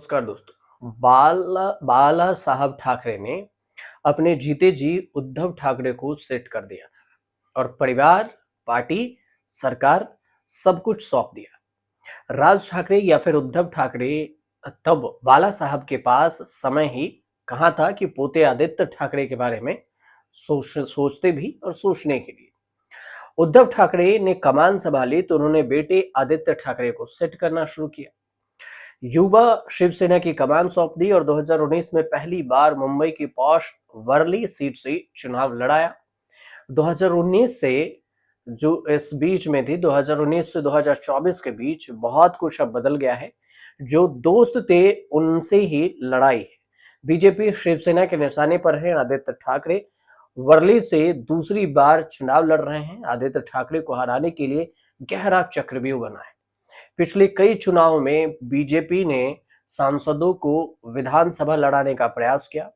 नमस्कार दोस्तों। बाला बाला साहब ठाकरे ने अपने जीते जी उद्धव ठाकरे को सेट कर दिया था और परिवार, पार्टी, सरकार सब कुछ सौंप दिया। राज ठाकरे या फिर उद्धव ठाकरे तब बाला साहब के पास समय ही कहाँ था कि पोते आदित्य ठाकरे के बारे में सोचते भी और सोचने के लिए। उद्धव ठाकरे ने कमान संभाली तो उन्होंने बेटे आदित्य ठाकरे को सेट करना शुरू किया। युवा शिवसेना की कमान सौंप दी और 2019 में पहली बार मुंबई की पॉश वर्ली सीट से चुनाव लड़ाया। 2019 से जो इस बीच में थी, 2019 से 2024 के बीच बहुत कुछ अब बदल गया है। जो दोस्त थे उनसे ही लड़ाई है। बीजेपी शिवसेना के निशाने पर है। आदित्य ठाकरे वर्ली से दूसरी बार चुनाव लड़ रहे हैं। आदित्य ठाकरे को हराने के लिए गहरा चक्रव्यूह बना है। पिछले कई चुनाव में बीजेपी ने सांसदों को विधानसभा लड़ाने का प्रयास किया।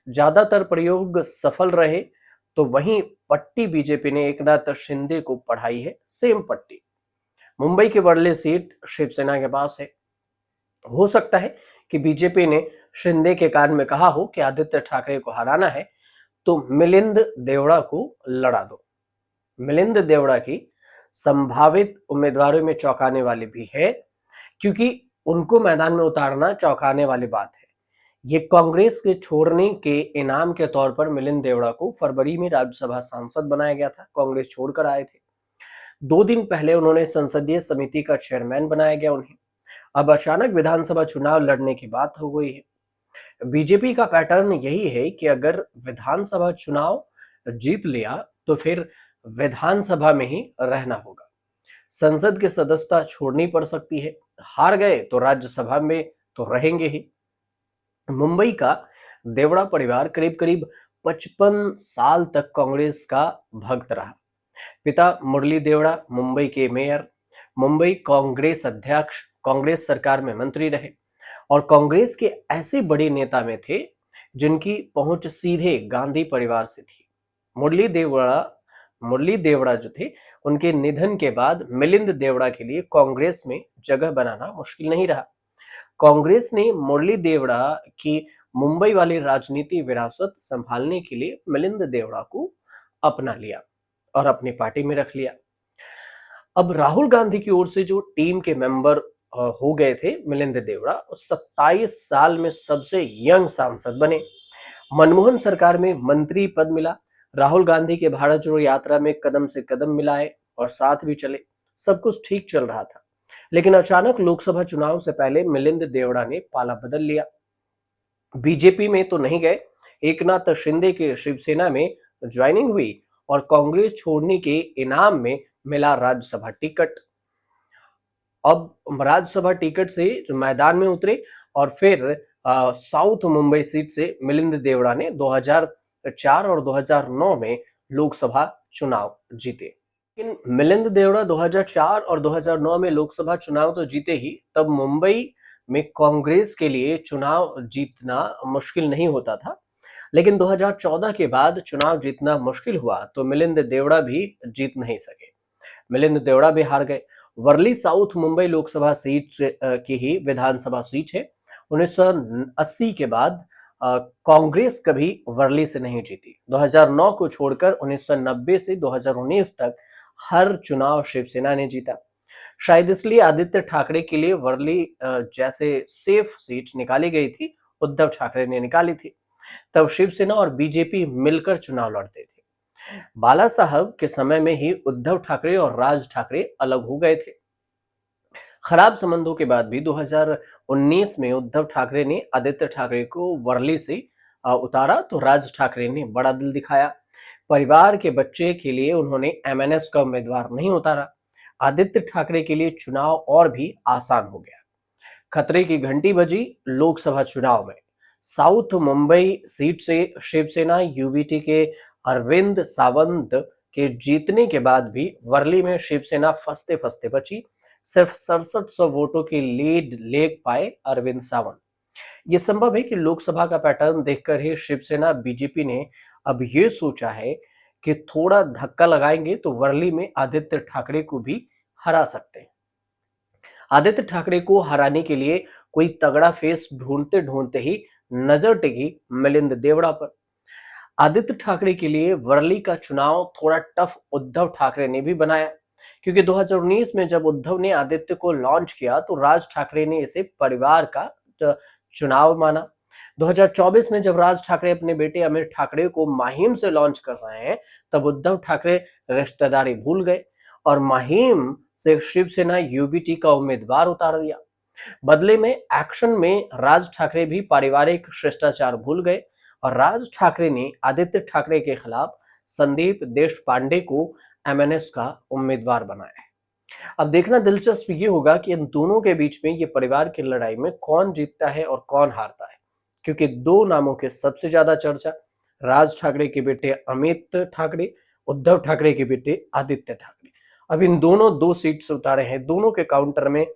ज्यादातर प्रयोग सफल रहे। तो वहीं पट्टी बीजेपी ने एकनाथ शिंदे को पढ़ाई है। सेम पट्टी मुंबई की वर्ली सीट शिवसेना के पास है। हो सकता है कि बीजेपी ने शिंदे के कान में कहा हो कि आदित्य ठाकरे को हराना है तो मिलिंद देवड़ा को लड़ा दो। मिलिंद देवड़ा की संभावित उम्मीदवारों में चौंकाने वाली भी है, क्योंकि उनको मैदान में उतारना चौंकाने वाली बात है। ये कांग्रेस के छोड़ने के इनाम के तौर पर मिलिंद देवड़ा को फरवरी में राज्यसभा सांसद बनाया गया था। कांग्रेस छोड़कर आए थे। 2 दिन पहले उन्होंने संसदीय समिति का चेयरमैन बनाया गया उन्हें। अब अचानक विधानसभा चुनाव लड़ने की बात हो गई है। बीजेपी का पैटर्न यही है कि अगर विधानसभा चुनाव जीत लिया तो फिर विधानसभा में ही रहना होगा। संसद की सदस्यता छोड़नी पड़ सकती है। हार गए तो राज्यसभा में तो रहेंगे ही। मुंबई का देवड़ा परिवार करीब करीब 55 साल तक कांग्रेस का भक्त रहा। पिता मुरली देवड़ा मुंबई के मेयर, मुंबई कांग्रेस अध्यक्ष, कांग्रेस सरकार में मंत्री रहे और कांग्रेस के ऐसे बड़े नेता में थे जिनकी पहुंच सीधे गांधी परिवार से थी। मुरली देवड़ा मुरली देवड़ा जो थे, उनके निधन के बाद मिलिंद देवड़ा के लिए कांग्रेस में जगह बनाना मुश्किल नहीं रहा। कांग्रेस ने मुरली देवड़ा की मुंबई वाली राजनीति विरासत संभालने के लिए मिलिंद देवड़ा को अपना लिया और अपनी पार्टी में रख लिया। अब राहुल गांधी की ओर से जो टीम के मेंबर हो गए थे मिलिंद देवड़ा, 27 साल में सबसे यंग सांसद बने। मनमोहन सरकार में मंत्री पद मिला। राहुल गांधी के भारत जोड़ो यात्रा में कदम से कदम मिलाए और साथ भी चले। सब कुछ ठीक चल रहा था, लेकिन अचानक लोकसभा चुनाव से पहले मिलिंद देवड़ा ने पाला बदल लिया। बीजेपी में तो नहीं गए, एकनाथ शिंदे के शिवसेना में ज्वाइनिंग हुई और कांग्रेस छोड़ने के इनाम में मिला राज्यसभा टिकट। अब राज्यसभा टिकट से मैदान में उतरे और फिर साउथ मुंबई सीट से मिलिंद देवड़ा ने 2004 और 2009 में लोकसभा चुनाव जीते। लेकिन मिलिंद देवड़ा 2004 और 2009 में लोकसभा चुनाव तो जीते ही, तब मुंबई में कांग्रेस के लिए चुनाव जीतना मुश्किल नहीं होता था। लेकिन 2014 के बाद चुनाव जीतना मुश्किल हुआ तो मिलिंद देवड़ा भी जीत नहीं सके। मिलिंद देवड़ा भी हार गए। वर्ली साउथ मुंबई लोकसभा सीट की ही विधानसभा सीट है। 1980 के बाद कांग्रेस कभी वर्ली से नहीं जीती। 2009 को छोड़कर 1990 से 2019 तक हर चुनाव शिवसेना ने जीता। शायद इसलिए आदित्य ठाकरे के लिए वर्ली जैसे सेफ सीट निकाली गई थी, उद्धव ठाकरे ने निकाली थी। तब शिवसेना और बीजेपी मिलकर चुनाव लड़ते थे। बाला साहब के समय में ही उद्धव ठाकरे और राज ठाकरे अलग हो गए थे। खराब संबंधों के बाद भी 2019 में उद्धव ठाकरे ने आदित्य ठाकरे को वर्ली से उतारा तो राज ठाकरे ने बड़ा दिल दिखाया। परिवार के बच्चे के लिए उन्होंने एमएनएस का उम्मीदवार नहीं उतारा। आदित्य ठाकरे के लिए चुनाव और भी आसान हो गया। खतरे की घंटी बजी लोकसभा चुनाव में। साउथ मुंबई सीट से शिवसेना यूबीटी के अरविंद सावंत के जीतने के बाद भी वर्ली में शिवसेना फंसते फंसते बची। सिर्फ 6700 वोटों की लीड ले पाए अरविंद सावंत। ये संभव है कि लोकसभा का पैटर्न देखकर ही शिवसेना बीजेपी ने अब ये सोचा है कि थोड़ा धक्का लगाएंगे तो वर्ली में आदित्य ठाकरे को भी हरा सकते हैं। आदित्य ठाकरे को हराने के लिए कोई तगड़ा फेस ढूंढते ढूंढते ही नजर टिकी मिलिंद देवड़ा पर। आदित्य ठाकरे के लिए वर्ली का चुनाव थोड़ा टफ उद्धव ठाकरे ने भी बनाया, क्योंकि 2019 में जब उद्धव ने आदित्य को लॉन्च किया तो राज ठाकरे ने इसे परिवार का चुनाव माना। 2024 में जब राज ठाकरे अपने बेटे अमित ठाकरे को माहिम से लॉन्च कर रहे हैं, तब उद्धव ठाकरे रिश्तेदारी भूल गए और माहिम से शिवसेना यूबीटी का उम्मीदवार उतार दिया। बदले में एक्शन में राज ठाकरे भी पारिवारिक शिष्टाचार भूल गए और राज ठाकरे ने आदित्य ठाकरे के खिलाफ संदीप देशपांडे को एमएनएस का उम्मीदवार बनाया है। अब देखना दिलचस्प ये होगा कि इन दोनों के बीच में ये परिवार की लड़ाई में कौन जीतता है और कौन हारता है, क्योंकि दो नामों के सबसे ज्यादा चर्चा राज ठाकरे के बेटे अमित ठाकरे, उद्धव ठाकरे के बेटे आदित्य ठाकरे। अब इन दोनों 2 सीट से उतारे हैं, दोनों के काउंटर में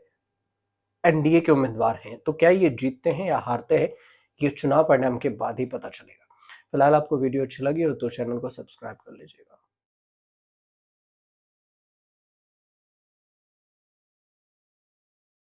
एनडीए के उम्मीदवार हैं, तो क्या ये जीतते हैं या हारते हैं, ये चुनाव परिणाम के बाद ही पता चलेगा। फिलहाल आपको वीडियो अच्छी लगी हो तो चैनल को सब्सक्राइब कर लीजिएगा।